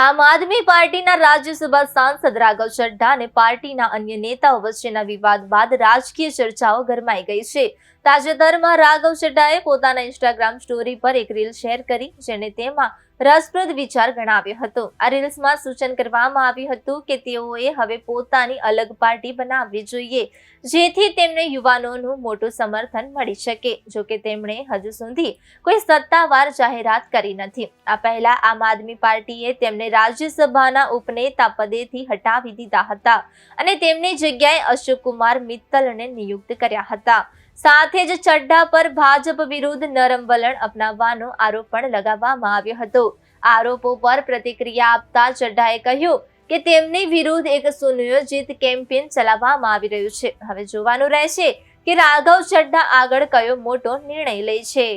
આમ આદમી પાર્ટીના રાજ્યસભા સાંસદ રાઘવ ચડ્ઢા અને પાર્ટીના અન્ય નેતાઓ વચ્ચેના વિવાદ બાદ રાજકીય ચર્ચાઓ ગરમાઈ ગઈ છે. તાજેતરમાં રાઘવ ચડ્ઢાએ પોતાના ઇન્સ્ટાગ્રામ સ્ટોરી પર એક રીલ શેર કરી, જેને તેમાં રસપ્રદ વિચાર ગણાવ્યો હતો. આ રીલ્સમાં સૂચન કરવામાં આવ્યું હતું કે તેઓએ હવે પોતાની અલગ પાર્ટી બનાવવી જોઈએ, જેથી તેમને યુવાનોનું મોટું સમર્થન મળી શકે. જોકે તેમણે હજુ સુધી કોઈ સત્તાવાર જાહેરાત કરી નથી. આ પહેલા આમ આદમી પાર્ટીએ તેમને રાજ્યસભાના ઉપનેતા પદેથી હટાવી દીધા હતા અને તેમની જગ્યાએ અશોક કુમાર મિત્તલને નિયુક્ત કર્યા હતા. સાથે જ ચડ્ઢા પર ભાજપ વિરુદ્ધ નરમ વલણ અપનાવવાનો આરોપ પણ લગાવવામાં આવ્યો હતો. આરોપો પર પ્રતિક્રિયા આપતા ચડ્ઢાએ કહ્યું કે તેમની વિરુદ્ધ એક સુનિયોજિત કેમ્પેન ચલાવવામાં આવી રહ્યું છે. હવે જોવાનું રહેશે કે રાઘવ ચડ્ઢા આગળ કયો મોટો નિર્ણય લે છે.